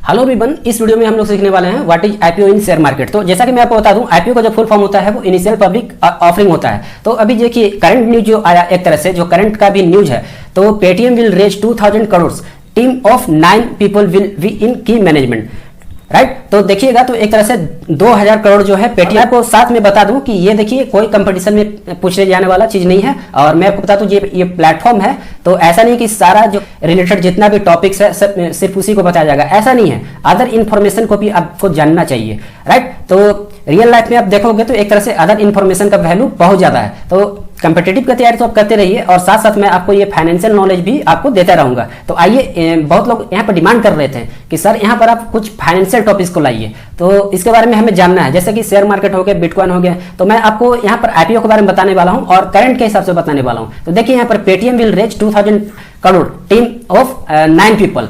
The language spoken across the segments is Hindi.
हेलो एवरीवन, इस वीडियो में हम लोग सीखने वाले हैं what is IPO in share market. तो जैसा कि मैं आपको बता दूं, आईपीओ का जो फुल फॉर्म होता है वो इनिशियल पब्लिक ऑफरिंग होता है। तो अभी देखिए करंट न्यूज जो आया, एक तरह से जो करंट का भी न्यूज है, तो Paytm will raise 2000 crore, team of 9 people will be in key management, right. तो देखिएगा, तो एक तरह से 2000 करोड़ जो है पेटीएम को साथ में बता दूं कि ये देखिए कोई कंपटीशन में पूछने जाने वाला चीज नहीं है। और मैं आपको बता दूं ये प्लेटफॉर्म है, तो ऐसा नहीं कि सारा जो रिलेटेड जितना भी टॉपिक्स है सब सिर्फ उसी को बताया जाएगा, ऐसा नहीं है। अदर इन्फॉर्मेशन को भी आपको जानना चाहिए, राइट। तो रियल लाइफ में आप देखोगे तो एक तरह से अदर इन्फॉर्मेशन का वैल्यू बहुत ज्यादा है। तो कंपिटेटिव की तैयारी तो आप करते रहिए, और साथ साथ मैं आपको ये फाइनेंशियल नॉलेज भी आपको देता रहूंगा। तो आइए, बहुत लोग यहाँ पर डिमांड कर रहे थे कि सर यहाँ पर आप कुछ फाइनेंशियल टॉपिक्स को लाइए, तो इसके बारे में हमें जानना है। जैसे कि शेयर मार्केट हो गया, बिटकॉइन हो गया, तो मैं आपको यहाँ पर आईपीओ के बारे में बताने वाला हूँ और करंट के हिसाब से बताने वाला हूँ। तो देखिए यहाँ पर Paytm will raise 2000 crore, team of 9 people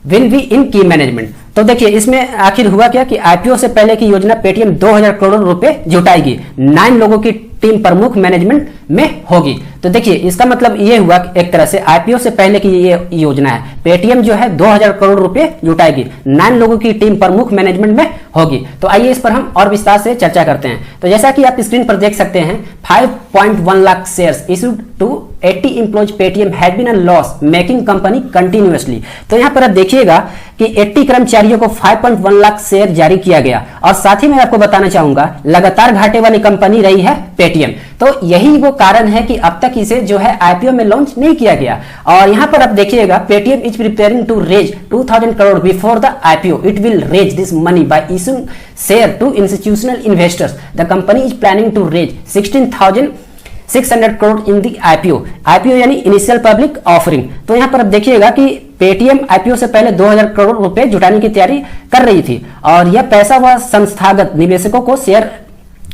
will be in key management. तो देखिए इसमें आखिर हुआ क्या कि आईपीओ से पहले की योजना पेटीएम 2000 करोड़ रुपए जुटाएगी, 9 लोगों की टीम प्रमुख मैनेजमेंट में होगी। तो देखिए इसका मतलब ये हुआ कि एक तरह से आईपीओ से पहले की ये योजना है, पेटीएम जो है 2000 करोड़ रुपए जुटाएगी, 9 लोगों की टीम प्रमुख मैनेजमेंट में होगी। तो आइए इस पर हम और विस्तार से चर्चा करते हैं। तो जैसा कि आप स्क्रीन पर देख सकते हैं, 5.1 lakh shares issued to 80 employees, Paytm had been a loss making company continuously. तो यहाँ पर आप देखिएगा कि 80 कर्मचारियों को 5.1 लाख शेयर जारी किया गया, और साथ ही मैं आपको बताना चाहूंगा लगातार घाटे वाली कंपनी रही है पेटीएम। तो यही वो कारण है कि अब तक इसे जो है आईपीओ में लॉन्च नहीं किया गया। और यहां पर आप देखिएगा, Paytm is preparing to raise 2000 crore before the IPO. It will raise this money by issuing share to institutional investors. The company is planning to raise 16,600 crore in the IPO. IPO यानी इनिशियल पब्लिक ऑफरिंग। तो यहां पर आप देखिएगा कि पेटीएम आईपीओ से पहले 2000 करोड़ रुपए जुटाने की तैयारी कर रही थी, और यह पैसा वह संस्थागत निवेशकों को शेयर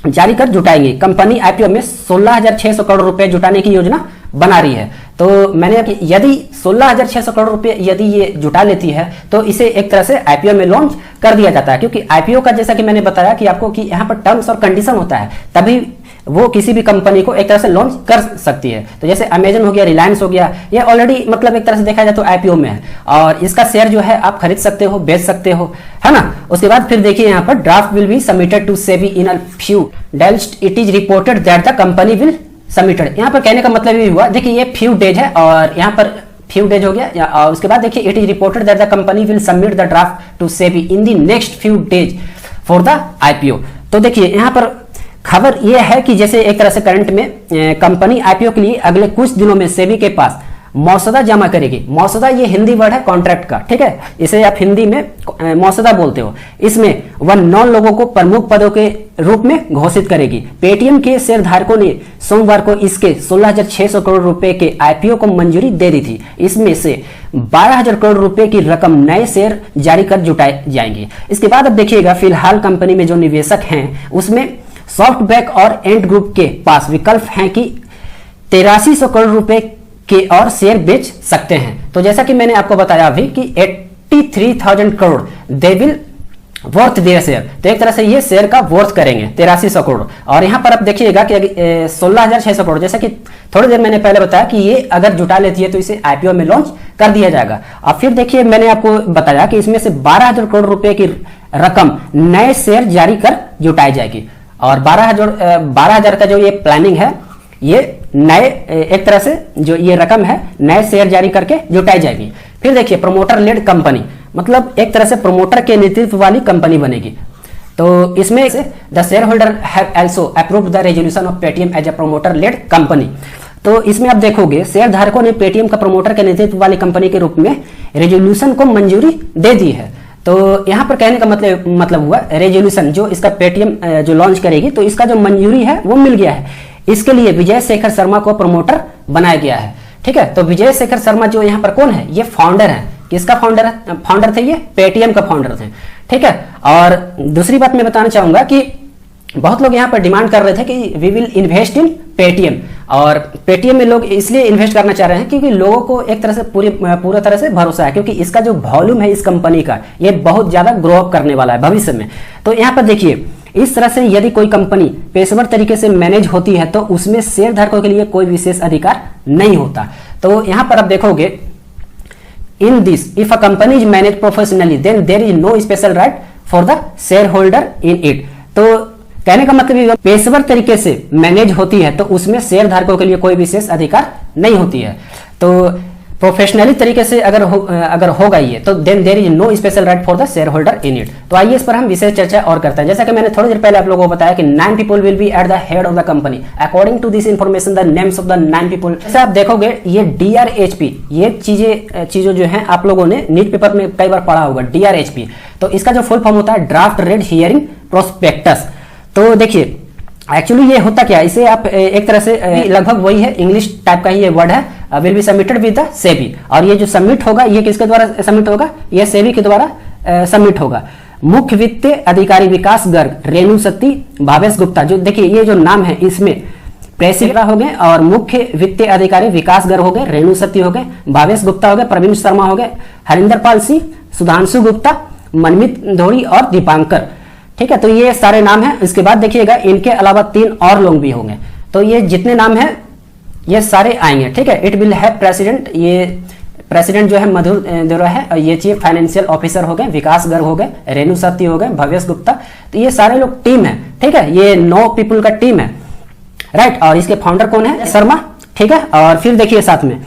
जारी कर जुटाएंगे। कंपनी आईपीओ में 16,600 करोड़ रुपए जुटाने की योजना बना रही है। तो मैंने यदि 16,600 करोड़ रुपए यदि ये जुटा लेती है तो इसे एक तरह से आईपीओ में लॉन्च कर दिया जाता है, क्योंकि आईपीओ का जैसा कि मैंने बताया कि आपको कि यहाँ पर टर्म्स और कंडीशन होता है, तभी वो किसी भी कंपनी को एक तरह से लॉन्च कर सकती है। तो जैसे अमेजन हो गया, रिलायंस हो गया, ये ऑलरेडी मतलब एक तरह से देखा जाए तो आईपीओ में है, और इसका शेयर जो है आप खरीद सकते हो, बेच सकते हो, है ना। उसके बाद फिर देखिए यहाँ पर draft will be submitted to SEBI in a few days. It is reported that the company will submitted. यहाँ पर कहने का मतलब ये हुआ, देखिए ये फ्यू डेज है, और यहाँ पर फ्यू डेज हो गया, और उसके बाद देखिए it is reported that the company will submit the draft to SEBI in the next few days for the IPO. तो देखिए यहाँ पर खबर यह है कि जैसे एक तरह से करंट में कंपनी आईपीओ के लिए अगले कुछ दिनों में सेबी के पास मौसदा जमा करेगी। मौसदा ये हिंदी वर्ड है कॉन्ट्रैक्ट का, ठीक है, इसे आप हिंदी में मौसदा बोलते हो। इसमें वह 9 लोगों को प्रमुख पदों के रूप में घोषित करेगी। पेटीएम के शेयर धारकों ने सोमवार को इसके 16,600 करोड़ रुपए के आईपीओ को मंजूरी दे दी थी। इसमें से 12,000 करोड़ रुपए की रकम नए शेयर जारी कर जुटाए जाएंगे। इसके बाद अब देखिएगा, फिलहाल कंपनी में जो निवेशक हैं उसमें सॉफ्टबैंक और एंड ग्रुप के पास विकल्प हैं कि 8300 करोड़ रुपए के और शेयर बेच सकते हैं। तो जैसा कि मैंने आपको बताया अभी कि 83,000 crore they will worth their share. तो एक तरह से ये शेयर का वर्थ करेंगे 8300 करोड़। और यहाँ पर आप देखिएगा कि 16,600 करोड़, जैसा कि थोड़ी देर मैंने पहले बताया कि ये अगर जुटा लेती है तो इसे आईपीओ में लॉन्च कर दिया जाएगा। और फिर देखिए मैंने आपको बताया कि इसमें से 12,000 करोड़ रुपए की रकम नए शेयर जारी कर जुटाई जाएगी, और 12,000 का जो ये प्लानिंग है, ये नए एक तरह से जो ये रकम है नए शेयर जारी करके जुटाई जाएगी। फिर देखिए प्रमोटर लेड कंपनी, मतलब एक तरह से प्रमोटर के नेतृत्व वाली कंपनी बनेगी। तो इसमें से the shareholder have also approved the resolution of Paytm as a promoter led company. तो इसमें आप देखोगे शेयर धारकों ने पेटीएम का प्रमोटर के नेतृत्व वाली कंपनी के रूप में रेजोल्यूशन को मंजूरी दे दी है। तो यहाँ पर कहने का मतलब हुआ रेजोल्यूशन जो इसका पेटीएम जो लॉन्च करेगी, तो इसका जो मंजूरी है वो मिल गया है। इसके लिए विजय शेखर शर्मा को प्रमोटर बनाया गया है, ठीक है। तो विजय शेखर शर्मा जो यहाँ पर कौन है, ये फाउंडर है। किसका फाउंडर है? फाउंडर थे ये, पेटीएम का फाउंडर थे, ठीक है। और दूसरी बात मैं बताना चाहूंगा कि बहुत लोग यहाँ पर डिमांड कर रहे थे कि we will invest in Paytm, और पेटीएम में लोग इसलिए इन्वेस्ट करना चाह रहे हैं क्योंकि लोगों को एक तरह से पूरा तरह से भरोसा है, क्योंकि इसका जो वॉल्यूम है इस कंपनी का, ये बहुत ज्यादा ग्रो अप करने वाला है भविष्य में। तो यहाँ पर देखिए इस तरह से यदि कोई कंपनी पेशेवर तरीके से मैनेज होती है तो उसमें शेयर धारकों के लिए कोई विशेष अधिकार नहीं होता। तो यहाँ पर आप देखोगे in this if a company is manage professionally then there is no special right for the shareholder in it. तो कहने का मतलब ये पेशेवर तरीके से मैनेज होती है तो उसमें शेयर धारकों के लिए कोई विशेष अधिकार नहीं होती है। तो प्रोफेशनली तरीके से अगर होगा ये तो then there is no special right for the shareholder in it. तो आइए इस पर हम विशेष चर्चा और करते हैं। जैसा कि मैंने थोड़ी देर पहले आप लोगों को बताया कि 9 people will be at the head of the company according to this information the names of the 9 people. जैसे आप देखोगे ये DRHP ये चीजें जो है आप लोगों ने नीट पेपर में कई बार पढ़ा होगा DRHP। तो इसका जो फुल फॉर्म होता है ड्राफ्ट रेड हियरिंग प्रोस्पेक्टस। तो देखिए एक्चुअली ये होता क्या है, इसे आप एक तरह से लगभग वही है, इंग्लिश टाइप का ही ये वर्ड है, will be submitted with the SEBI. और ये जो सबमिट होगा ये किसके द्वारा सबमिट होगा, ये सेबी के द्वारा सबमिट होगा। मुख्य वित्तीय अधिकारी विकास गर्ग, रेणु सती, भावेश गुप्ता। जो देखिए ये जो नाम है इसमें प्रेसिडेंट हो गए और मुख्य वित्तीय अधिकारी विकास गर्ग हो गए, रेणु सती हो गए, भावेश गुप्ता हो गए, प्रवीण शर्मा हो गए, हरिंदर पाल सिंह, सुधांशु गुप्ता, मनमित धोड़ी और दीपांकर। ठीक है, तो ये सारे नाम हैं। इसके बाद देखिएगा इनके अलावा 3 और लोग भी होंगे। तो ये जितने नाम हैं ये सारे आएंगे। ठीक है, इट विल हैव प्रेसिडेंट, ये प्रेसिडेंट जो है मधुर देवरा है, और ये चीफ फाइनेंशियल ऑफिसर हो गए, विकास गर्ग हो गए, रेणु सती हो गए, भवेश गुप्ता। तो ये सारे लोग टीम है। ठीक है, ये 9 पीपल का टीम है, राइट। और इसके फाउंडर कौन है, शर्मा। ठीक है, और फिर देखिए साथ में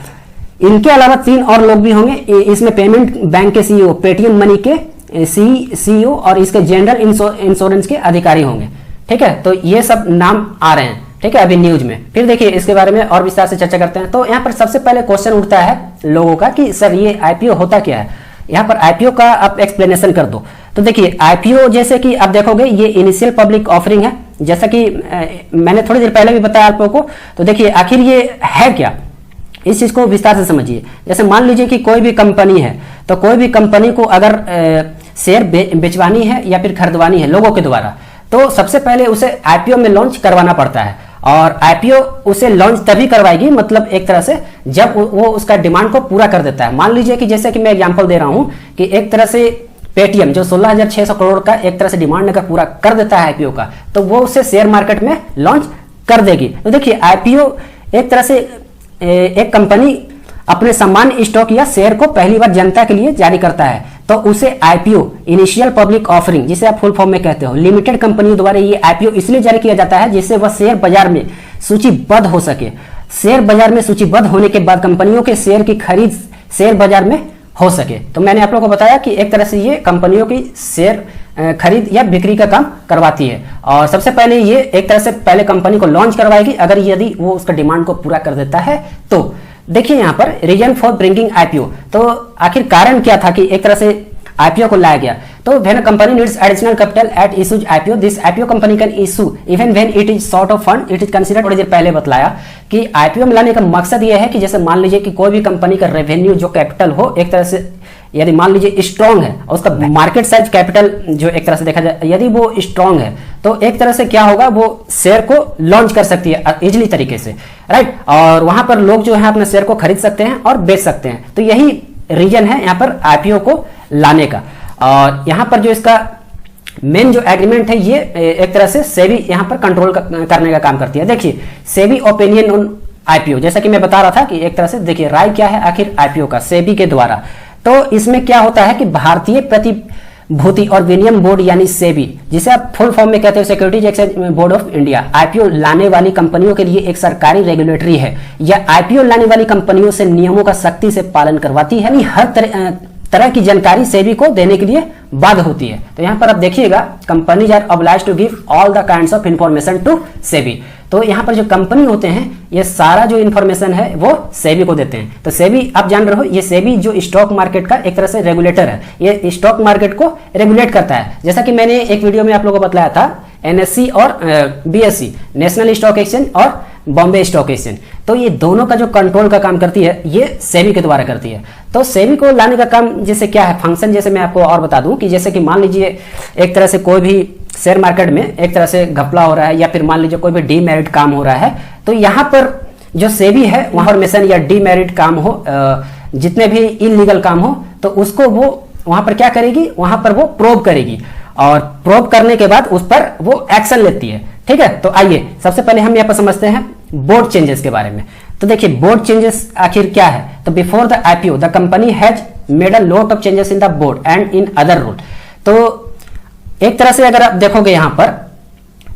इनके अलावा 3 और लोग भी होंगे। इसमें पेमेंट बैंक के सीईओ, पेटीएम मनी के सीईओ और इसके जनरल इंश्योरेंस के अधिकारी होंगे। ठीक है, तो ये सब नाम आ रहे हैं। ठीक है, अभी न्यूज में। फिर देखिए इसके बारे में और विस्तार से चर्चा करते हैं। तो यहाँ पर सबसे पहले क्वेश्चन उठता है लोगों का कि सर ये आईपीओ होता क्या है। यहाँ पर आईपीओ का आप एक्सप्लेनेशन कर दो। तो देखिए आईपीओ जैसे कि आप देखोगे ये इनिशियल पब्लिक ऑफरिंग है, जैसा कि मैंने थोड़ी देर पहले भी बताया आप लोगों को। तो देखिए आखिर ये है क्या, इस चीज को विस्तार से समझिए। जैसे मान लीजिए कि कोई भी कंपनी है, तो कोई भी कंपनी को अगर शेयर बेचवानी है या फिर खरीदवानी है लोगों के द्वारा, तो सबसे पहले उसे आईपीओ में लॉन्च करवाना पड़ता है। और आईपीओ उसे लॉन्च तभी करवाएगी, मतलब एक तरह से जब वो उसका डिमांड को पूरा कर देता है। मान लीजिए कि जैसे कि मैं एग्जांपल दे रहा हूं कि एक तरह से पेटीएम जो 16,600 करोड़ का एक तरह से डिमांड अगर पूरा कर देता है आईपीओ का, तो वो उसे शेयर मार्केट में लॉन्च कर देगी। तो देखिए आईपीओ एक तरह से एक कंपनी अपने सामान्य स्टॉक या शेयर को पहली बार जनता के लिए जारी करता है, तो उसे आईपीओ इनिशियल पब्लिक ऑफरिंग जिसे आप फुल फॉर्म में कहते हो, लिमिटेड कंपनियों द्वारा ये आईपीओ इसलिए जारी किया जाता है जिससे वह शेयर बाजार में सूचीबद्ध हो सके। शेयर बाजार में सूचीबद्ध होने के बाद कंपनियों के शेयर की खरीद शेयर बाजार में हो सके। तो मैंने आप लोगों को बताया कि एक तरह से ये कंपनियों की शेयर खरीद या बिक्री का काम करवाती है। और सबसे पहले ये एक तरह से पहले कंपनी को लॉन्च करवाएगी अगर यदि वो उसका डिमांड को पूरा कर देता है तो। देखिए यहाँ पर रीजन फॉर ब्रिंगिंग आईपीओ, तो आखिर कारण क्या था कि एक तरह से आईपीओ को लाया गया। तो when a company needs additional capital eight issues IPO, this IPO company can issue even when it is short of fund, it is considered. थोड़ी देर पहले बतलाया कि आईपीओ में लाने का मकसद यह है कि जैसे मान लीजिए कि कोई भी कंपनी का रेवेन्यू जो कैपिटल हो एक तरह से यदि मान लीजिए स्ट्रांग है और उसका मार्केट साइज कैपिटल जो एक तरह से देखा जाए यदि वो स्ट्रांग है, तो एक तरह से क्या होगा वो शेयर को लॉन्च कर सकती है इजिली तरीके से, राइट। और वहां पर लोग जो है अपने शेयर को खरीद सकते हैं और बेच सकते हैं। तो यही रीजन है यहाँ पर आईपीओ को लाने का। और यहाँ पर जो इसका मेन जो एग्रीमेंट है ये एक तरह से सेबी यहाँ पर कंट्रोल करने का काम करती है। देखिए सेबी ओपिनियन ऑन आईपीओ, जैसा कि मैं बता रहा था कि एक तरह से देखिए राय क्या है आखिर आईपीओ का सेबी के द्वारा। तो इसमें क्या होता है कि भारतीय प्रतिभूति और विनिमय बोर्ड यानी सेबी, जिसे आप फुल फॉर्म में कहते हो securities exchange board of India, IPO लाने वाली कंपनियों के लिए एक सरकारी रेगुलेटरी है या आईपीओ लाने वाली कंपनियों से नियमों का सख्ती से पालन करवाती है, यानी हर तरह की जानकारी सेबी को देने के लिए बाध्य होती है। तो यहाँ पर आप देखिएगा companies are obliged to give all the kinds of information to SEBI. तो यहाँ पर जो कंपनी होते हैं ये सारा जो इंफॉर्मेशन है वो सेबी को देते हैं। तो सेबी आप जान रहे हो ये सेबी जो स्टॉक मार्केट का एक तरह से रेगुलेटर है, ये स्टॉक मार्केट को रेगुलेट करता है। जैसा कि मैंने एक वीडियो में आप लोगों को बताया था एनएससी और बीएससी, नेशनल स्टॉक एक्सचेंज और बॉम्बे स्टॉक एक्सचेंज, तो ये दोनों का जो कंट्रोल का काम करती है ये सेबी के द्वारा करती है। तो सेबी को लाने का काम जैसे क्या है फंक्शन, जैसे मैं आपको और बता दूं कि जैसे कि मान लीजिए एक तरह से कोई भी शेयर मार्केट में एक तरह से घपला हो रहा है या फिर मान लीजिए कोई भी डीमेरिट काम हो रहा है, तो यहाँ पर जो सेबी है वहां इन्फॉर्मेशन या डीमेरिट काम हो, जितने भी इलीगल काम हो, तो उसको वो वहां पर क्या करेगी, वहां पर वो प्रोब करेगी और प्रोब करने के बाद उस पर वो एक्शन लेती है। ठीक है, तो आइए सबसे पहले हम यहाँ पर समझते हैं बोर्ड चेंजेस के बारे में। तो देखिए बोर्ड चेंजेस आखिर क्या है। तो before the IPO the company has made a lot of changes in the board and in other rule. तो एक तरह से अगर आप देखोगे यहाँ पर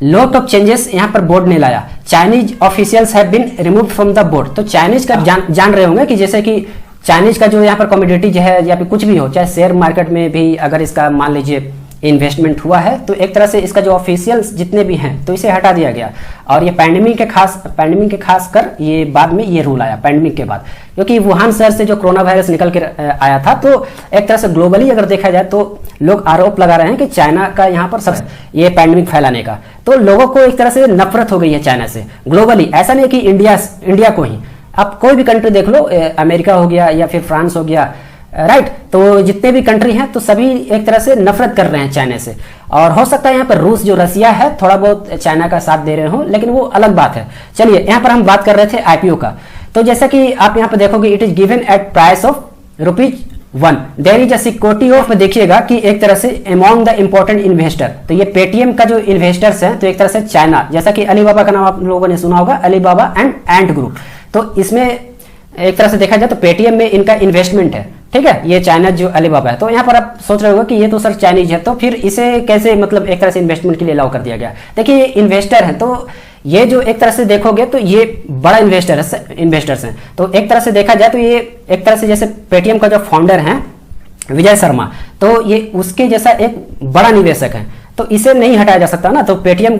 लॉट ऑफ चेंजेस यहाँ पर बोर्ड ने लाया। Chinese officials have been removed from the board. तो चाइनीज का जान रहे होंगे कि जैसे कि चाइनीज का जो यहाँ पर कमोडिटी जो है या फिर कुछ भी हो, चाहे शेयर मार्केट में भी अगर इसका मान लीजिए इन्वेस्टमेंट हुआ है तो एक तरह से इसका जो ऑफिशियल्स जितने भी हैं तो इसे हटा दिया गया। और ये पैंडेमिक के खास कर ये बाद में ये रूल आया पैंडेमिक के बाद, क्योंकि वुहान शहर से जो कोरोना वायरस निकल के आया था। तो एक तरह से ग्लोबली अगर देखा जाए तो लोग आरोप लगा रहे हैं कि चाइना का यहाँ पर सब ये पैंडेमिक फैलाने का। तो लोगों को एक तरह से नफरत हो गई है चाइना से ग्लोबली, ऐसा नहीं कि इंडिया को ही, आप कोई भी कंट्री देख लो, अमेरिका हो गया या फिर फ्रांस हो गया, राइट। तो जितने भी कंट्री हैं तो सभी एक तरह से नफरत कर रहे हैं चाइना से। और हो सकता है यहाँ पर रूस जो रसिया है थोड़ा बहुत चाइना का साथ दे रहे हो, लेकिन वो अलग बात है। चलिए यहाँ पर हम बात कर रहे थे आईपीओ का। तो जैसा कि आप यहाँ पर देखोगे it is given at price of ₹1। There is a security of, देखिएगा कि एक तरह से अमॉन्ग द इंपॉर्टेंट इन्वेस्टर। तो ये पेटीएम का जो इन्वेस्टर्स हैं तो एक तरह से चाइना, जैसा कि अलीबाबा का नाम आप लोगों ने सुना होगा, अलीबाबा एंड एंट ग्रुप। तो इसमें एक तरह से देखा जाए तो पेटीएम में इनका इन्वेस्टमेंट है, ठीक है, ये चाइना जो अलीबाबा है। तो यहाँ पर आप सोच रहे होगा कि ये तो सर चाइनीज है, तो फिर इसे कैसे मतलब एक तरह से इन्वेस्टमेंट के लिए अलाउ कर दिया गया। देखिए ये इन्वेस्टर है, तो ये जो एक तरह से देखोगे तो ये बड़ा इन्वेस्टर्स हैं। तो एक तरह से देखा जाए तो ये एक तरह से जैसे पेटीएम का जो फाउंडर है विजय शर्मा, तो ये उसके जैसा एक बड़ा निवेशक है, तो इसे नहीं हटाया जा सकता ना। तो पेटीएम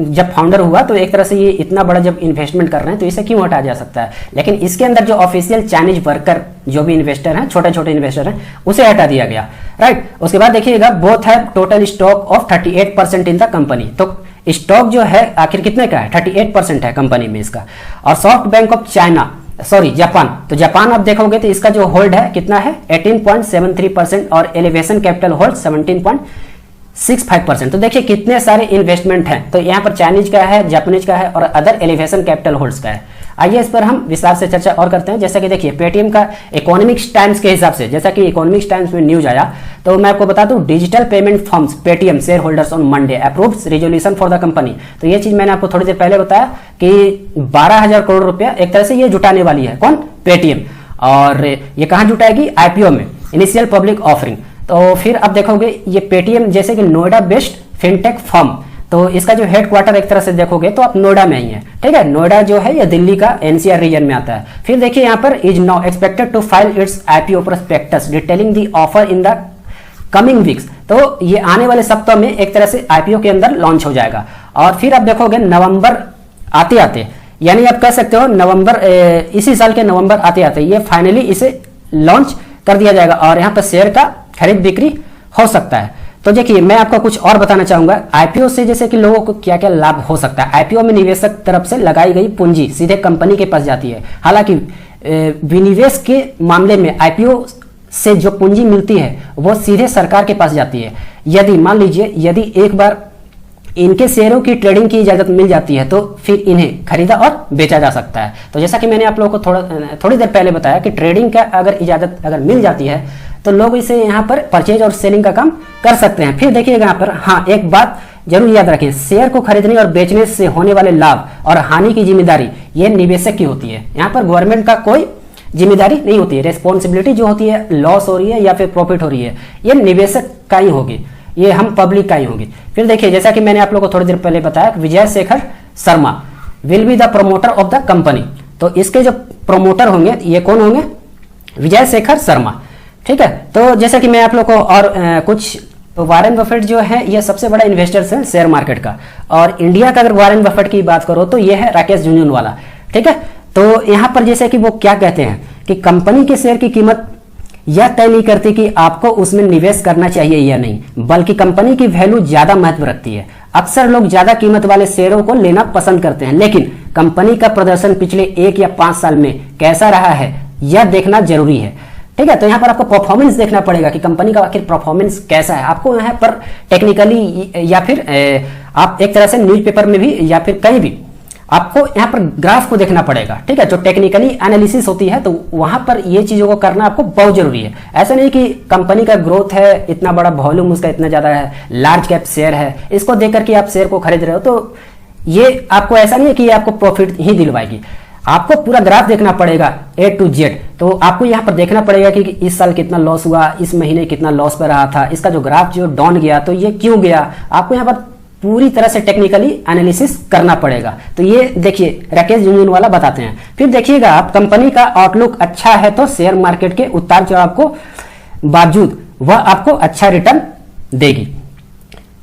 जब फाउंडर हुआ तो एक तरह से ये इतना बड़ा जब इन्वेस्टमेंट कर रहे हैं तो इसे क्यों हटाया जा सकता है। लेकिन इसके अंदर जो ऑफिशियल चाइनीज वर्कर जो भी इन्वेस्टर हैं, छोटे छोटे इन्वेस्टर हैं, उसे हटा दिया गया, राइट। उसके बाद देखिएगा both have total stock of 38% in the company. तो स्टॉक जो है आखिर कितने का है, 38% है कंपनी में इसका। और soft bank of China, sorry Japan, तो जापान आप देखोगे तो इसका जो होल्ड है कितना है 18.73% और एलिवेशन कैपिटल होल्ड 17.65%। तो देखिए कितने सारे इन्वेस्टमेंट हैं। तो यहाँ पर चाइनीज का है, जापानीज का है और अदर एलिवेशन कैपिटल होल्ड्स का है। आइए इस पर हम विस्तार से चर्चा और करते हैं। जैसा कि देखिए पेटीएम का इकोनॉमिक्स टाइम्स के हिसाब से, जैसा कि इकोनॉमिक्स टाइम्स में न्यूज आया, तो मैं आपको बता दूं digital payment forms Paytm share holders on Monday approves resolution for the company. तो ये चीज मैंने आपको थोड़ी देर पहले बताया कि 12,000 करोड़ रुपया एक तरह से ये जुटाने वाली है, कौन, पेटीएम। और ये कहाँ जुटाएगी, आईपीओ में, इनिशियल पब्लिक ऑफरिंग। तो फिर आप देखोगे ये पेटीएम जैसे कि नोएडा बेस्ड फिनटेक फर्म, तो इसका जो हेडक्वार्टर एक तरह से देखोगे तो आप नोएडा में ही है, ठीक है। नोएडा जो है ये दिल्ली का एनसीआर रीजन में आता है। फिर देखिए यहाँ पर is now expected to file its IPO prospectus detailing the offer in the coming weeks. तो ये आने वाले सप्ताह में एक तरह से आईपीओ के अंदर लॉन्च हो जाएगा। और फिर आप देखोगे नवंबर आते आते, यानी आप कह सकते हो नवंबर, इसी साल के नवंबर आते आते ये फाइनली इसे लॉन्च कर दिया जाएगा और यहाँ पर शेयर का खरीद बिक्री हो सकता है। तो देखिए मैं आपको कुछ और बताना चाहूंगा आईपीओ से, जैसे कि लोगों को क्या क्या लाभ हो सकता है। आईपीओ में निवेशक तरफ से लगाई गई पूंजी सीधे कंपनी के पास जाती है। हालांकि विनिवेश के मामले में आईपीओ से जो पूंजी मिलती है वो सीधे सरकार के पास जाती है। यदि मान लीजिए यदि एक बार इनके शेयरों की ट्रेडिंग की इजाजत मिल जाती है तो फिर इन्हें खरीदा और बेचा जा सकता है। तो जैसा कि मैंने आप लोगों को थोड़ी देर पहले बताया कि ट्रेडिंग का अगर इजाजत अगर मिल जाती है तो लोग इसे यहाँ पर परचेज और सेलिंग का काम कर सकते हैं। फिर देखिएगा यहाँ पर, हाँ एक बात जरूर याद रखें, शेयर को खरीदने और बेचने से होने वाले लाभ और हानि की जिम्मेदारी ये निवेशक की होती है। यहाँ पर गवर्नमेंट का कोई जिम्मेदारी नहीं होती है। रेस्पॉन्सिबिलिटी जो होती है, लॉस हो रही है या फिर प्रॉफिट हो रही है, ये निवेशक का ही होगी, ये हम पब्लिक का ही होगी। फिर देखिए जैसा कि मैंने आप लोगों को थोड़ी देर पहले बताया, Vijay Shekhar Sharma will be the promoter of the company. तो इसके जो प्रोमोटर होंगे ये कौन होंगे, विजय शेखर शर्मा, ठीक है। तो जैसा कि मैं आप लोग को और कुछ, वारेन बफेट जो है ये सबसे बड़ा इन्वेस्टर्स है शेयर मार्केट का। और इंडिया का अगर वारेन बफेट की बात करो तो ये है राकेश झुनझुनवाला, ठीक है। तो यहाँ पर जैसे कि वो क्या कहते हैं कि कंपनी के शेयर की कीमत यह तय नहीं करती कि आपको उसमें निवेश करना चाहिए या नहीं, बल्कि कंपनी की वैल्यू ज्यादा महत्व रखती है। अक्सर लोग ज्यादा कीमत वाले शेयरों को लेना पसंद करते हैं, लेकिन कंपनी का प्रदर्शन पिछले 1 या 5 साल में कैसा रहा है यह देखना जरूरी है, ठीक है। तो यहाँ पर आपको परफॉर्मेंस देखना पड़ेगा कि कंपनी का आखिर परफॉर्मेंस कैसा है। आपको यहाँ पर टेक्निकली या फिर आप एक तरह से न्यूज़पेपर में भी या फिर कहीं भी आपको यहाँ पर ग्राफ को देखना पड़ेगा, ठीक है। जो टेक्निकली एनालिसिस होती है तो वहां पर ये चीजों को करना आपको बहुत जरूरी है। ऐसा नहीं कि कंपनी का ग्रोथ है, इतना बड़ा वॉल्यूम उसका इतना ज्यादा है, लार्ज कैप शेयर है, इसको देख करके आप शेयर को खरीद रहे हो तो ये आपको ऐसा नहीं है कि ये आपको प्रॉफिट ही दिलवाएगी। आपको पूरा ग्राफ देखना पड़ेगा A to Z। तो आपको यहाँ पर देखना पड़ेगा कि इस साल कितना लॉस हुआ, इस महीने कितना लॉस पे रहा था, इसका जो ग्राफ जो डाउन गया तो ये क्यों गया, आपको यहाँ पर पूरी तरह से टेक्निकली एनालिसिस करना पड़ेगा। तो ये देखिए राकेश झुनझुनवाला बताते हैं। फिर देखिएगा आप, कंपनी का आउटलुक अच्छा है तो शेयर मार्केट के उतार चढ़ाव को बावजूद वह आपको अच्छा रिटर्न देगी।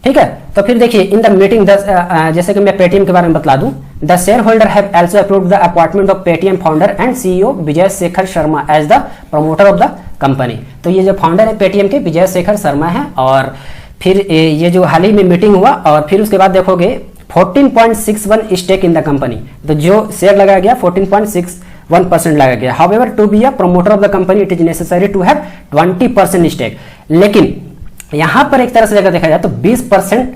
ठीक है, तो फिर देखिए इन द मीटिंग जैसे कि मैं पेटीएम के बारे में बतला दूं, the shareholder have also approved the appointment of Paytm founder and CEO Vijay Shekhar Sharma as the promoter of the company. तो ये जो फाउंडर है पेटीएम के विजय शेखर शर्मा है। और फिर ये जो हाल ही में मीटिंग हुआ और फिर उसके बाद देखोगे 14.61 स्टेक इन द कंपनी। तो जो शेयर लगाया गया 14.61% लगाया गया। However to be a promoter of the company it is necessary to have 20% stake. लेकिन यहां पर एक तरह से अगर देखा जाए तो 20%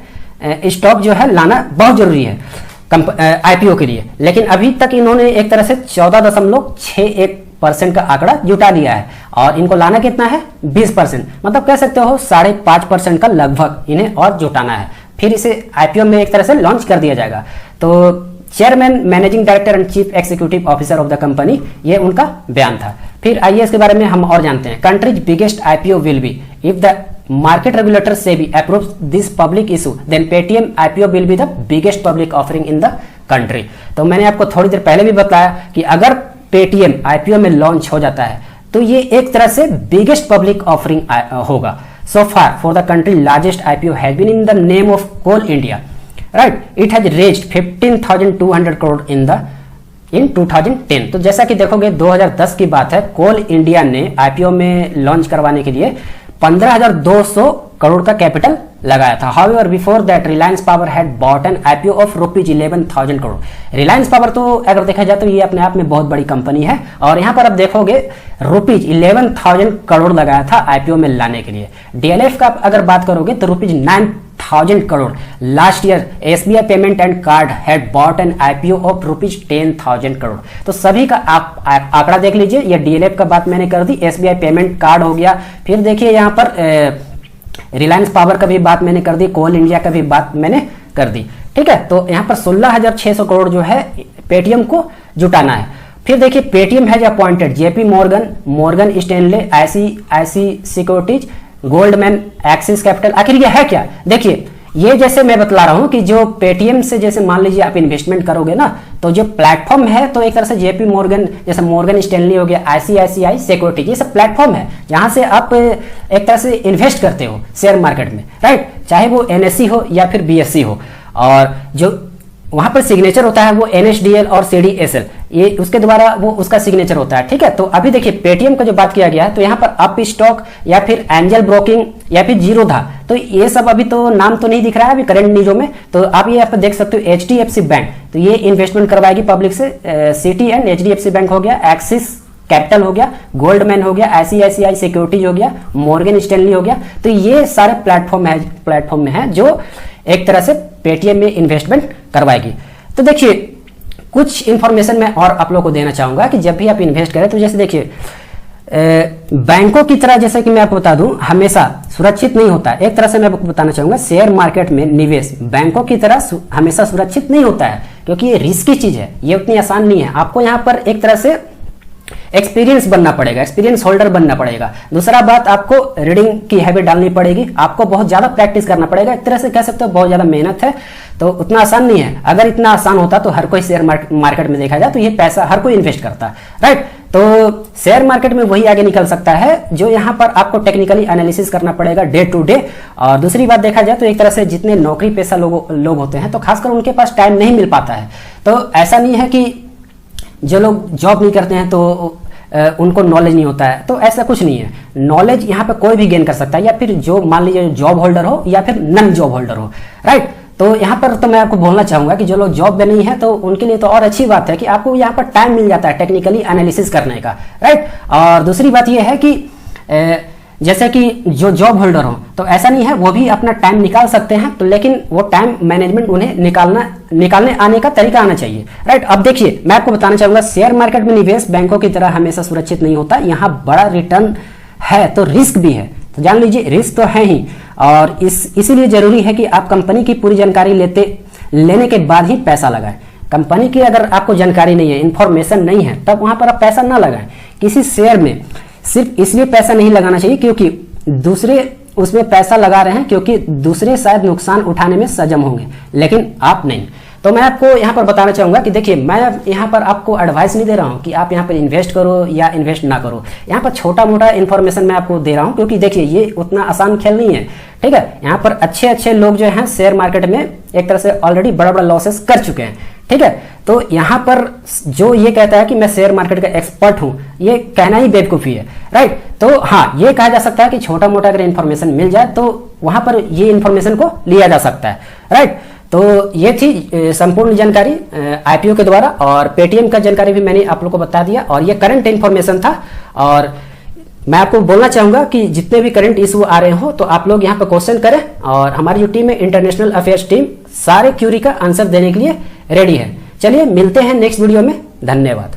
स्टॉक जो है लाना बहुत जरूरी है आईपीओ के लिए। लेकिन अभी तक इन्होंने एक तरह से 14.61% का आंकड़ा जुटा लिया है और इनको लाना कितना है 20%, मतलब कह सकते हो 5.5% का लगभग इन्हें और जुटाना है। फिर इसे आईपीओ में एक तरह से लॉन्च कर दिया जाएगा। तो chairman, managing director and chief executive officer of the company, ये उनका बयान था। फिर आइए इसके बारे में हम और जानते हैं। Countries biggest IPO will be if the market regulator SEBI approves this public issue then Paytm IPO will be the biggest public offering in the country। तो मैंने आपको थोड़ी देर पहले भी बताया कि अगर Paytm IPO में लॉन्च हो जाता है तो ये एक तरह से बिगेस्ट पब्लिक ऑफरिंग होगा। So far for the country largest IPO has been in the name of Coal India, right? It has raised 15,200 crore in 2010। तो जैसा कि देखोगे 2010 की बात है, कोल इंडिया ने आईपीओ में लॉन्च करवाने के लिए 15,200 करोड़ का कैपिटल लगाया था। However before that Reliance power had bought N IPO of ₹11,000 crore. Reliance power तो अगर देखा जाए तो ये अपने आप में बहुत बड़ी कंपनी है और यहाँ पर अब देखोगे ₹11,000 करोड़ लगाया था आईपीओ में लाने के लिए। डीएलएफ का अगर बात करोगे तो ₹9,000 crore. Last year SBI payment and card had bought N IPO of ₹10,000 crore. तो सभी का आप आंकड़ा देख लीजिए। ये डीएलएफ का बात मैंने कर दी, एसबीआई पेमेंट कार्ड हो गया। फिर देखिए यहाँ पर रिलायंस पावर का भी बात मैंने कर दी, कोल इंडिया का भी बात मैंने कर दी। ठीक है, तो यहाँ पर 16,600 करोड़ जो है पेटीएम को जुटाना है। फिर देखिए Paytm has appointed JP Morgan, Morgan Stanley, ICICI securities, Goldman, Axis capital. आखिर ये है क्या? देखिए ये जैसे मैं बतला रहा हूं कि जो पेटीएम से जैसे मान लीजिए आप इन्वेस्टमेंट करोगे ना, तो जो प्लेटफॉर्म है तो एक तरह से जेपी मॉर्गन, जैसे मॉर्गन स्टैनली हो गया, आईसीआईसीआई सिक्योरिटीज, ये सब प्लेटफॉर्म है जहां से आप एक तरह से इन्वेस्ट करते हो शेयर मार्केट में, राइट? चाहे वो एनएससी हो या फिर बीएससी हो। और जो वहां पर सिग्नेचर होता है वो एनएसडीएल और सीडीएसएल, ये उसके द्वारा वो उसका सिग्नेचर होता है। ठीक है, तो अभी देखिए पेटीएम का जो बात किया गया है तो यहाँ पर अप स्टॉक या फिर एंजल ब्रोकिंग या फिर जीरोधा, तो ये सब अभी तो नाम तो नहीं दिख रहा है अभी करंट न्यूजों में। तो आप ये यहाँ पर देख सकते हो एचडीएफसी बैंक, तो ये इन्वेस्टमेंट करवाएगी पब्लिक से। सीटीएन एचडीएफसी बैंक हो गया, एक्सिस कैपिटल हो गया, गोल्डमैन हो गया, आईसीआईसीआई सिक्योरिटीज हो गया, मॉर्गन स्टैनली हो गया। तो ये सारे प्लेटफॉर्म में है जो एक तरह से पेटीएम में इन्वेस्टमेंट करवाएगी। तो देखिए कुछ इंफॉर्मेशन मैं और आप लोगों को देना चाहूंगा कि जब भी आप इन्वेस्ट करें तो जैसे देखिए बैंकों की तरह, जैसे कि मैं आपको बता दूं, हमेशा सुरक्षित नहीं होता है। एक तरह से मैं आपको बताना चाहूंगा शेयर मार्केट में निवेश बैंकों की तरह हमेशा सुरक्षित नहीं होता है, क्योंकि ये रिस्की चीज है, ये उतनी आसान नहीं है। आपको यहाँ पर एक तरह से एक्सपीरियंस बनना पड़ेगा, एक्सपीरियंस होल्डर बनना पड़ेगा। दूसरा बात, आपको रीडिंग की हैबिट डालनी पड़ेगी, आपको बहुत ज्यादा प्रैक्टिस करना पड़ेगा। एक तरह से कह सकते हो बहुत ज्यादा मेहनत है, तो उतना आसान नहीं है। अगर इतना आसान होता तो हर कोई शेयर मार्केट में देखा जाए तो ये पैसा हर कोई इन्वेस्ट करता, राइट? तो शेयर मार्केट में वही आगे निकल सकता है जो यहाँ पर आपको टेक्निकली एनालिसिस करना पड़ेगा डे टू डे। और दूसरी बात देखा जाए तो एक तरह से जितने नौकरी पेशा लोग होते हैं तो खासकर उनके पास टाइम नहीं मिल पाता है। तो ऐसा नहीं है कि जो लोग जॉब नहीं करते हैं तो उनको नॉलेज नहीं होता है, तो ऐसा कुछ नहीं है। नॉलेज यहाँ पे कोई भी गेन कर सकता है, या फिर जो मान लीजिए जॉब होल्डर हो या फिर नॉन जॉब होल्डर हो, राइट? तो यहाँ पर तो मैं आपको बोलना चाहूंगा कि जो लोग जॉब में नहीं है तो उनके लिए तो और अच्छी बात है कि आपको यहाँ पर टाइम मिल जाता है टेक्निकली एनालिसिस करने का, राइट? और दूसरी बात यह है कि जैसे कि जो जॉब होल्डर हो तो ऐसा नहीं है, वो भी अपना टाइम निकाल सकते हैं, तो लेकिन वो टाइम मैनेजमेंट उन्हें निकालने आने का तरीका आना चाहिए, राइट? अब देखिए मैं आपको बताना चाहूंगा शेयर मार्केट में निवेश बैंकों की तरह हमेशा सुरक्षित नहीं होता। यहाँ बड़ा रिटर्न है तो रिस्क भी है, तो जान लीजिए रिस्क तो है ही। और इसीलिए जरूरी है कि आप कंपनी की पूरी जानकारी लेने के बाद ही पैसा लगाएं। कंपनी की अगर आपको जानकारी नहीं है, इंफॉर्मेशन नहीं है, तब वहां पर आप पैसा ना लगाएं। किसी शेयर में सिर्फ इसलिए पैसा नहीं लगाना चाहिए क्योंकि दूसरे उसमें पैसा लगा रहे हैं, क्योंकि दूसरे शायद नुकसान उठाने में सक्षम होंगे, लेकिन आप नहीं। तो मैं आपको यहाँ पर बताना चाहूंगा कि देखिए, मैं यहाँ पर आपको एडवाइस नहीं दे रहा हूँ कि आप यहाँ पर इन्वेस्ट करो या इन्वेस्ट ना करो। यहाँ पर छोटा मोटा इन्फॉर्मेशन मैं आपको दे रहा हूँ, क्योंकि देखिए ये उतना आसान खेल नहीं है, ठीक है। यहाँ पर अच्छे अच्छे लोग जो हैं शेयर मार्केट में एक तरह से ऑलरेडी बड़ा बड़ा लॉसेस कर चुके हैं, ठीक है। तो यहाँ पर जो ये कहता है कि मैं शेयर मार्केट का एक्सपर्ट हूँ, ये कहना ही बेवकूफ़ी है, राइट। तो हाँ, ये कहा जा सकता है कि छोटा मोटा अगर इन्फॉर्मेशन मिल जाए तो वहां पर ये इन्फॉर्मेशन को लिया जा सकता है, राइट। तो ये थी संपूर्ण जानकारी आईपीओ के द्वारा, और पेटीएम का जानकारी भी मैंने आप लोग को बता दिया, और ये करंट इन्फॉर्मेशन था। और मैं आपको बोलना चाहूंगा कि जितने भी करंट इशू आ रहे हो तो आप लोग यहाँ पर क्वेश्चन करें, और हमारी जो टीम है इंटरनेशनल अफेयर्स टीम सारे क्यूरी का आंसर देने के लिए रेडी है। चलिए मिलते हैं नेक्स्ट वीडियो में, धन्यवाद।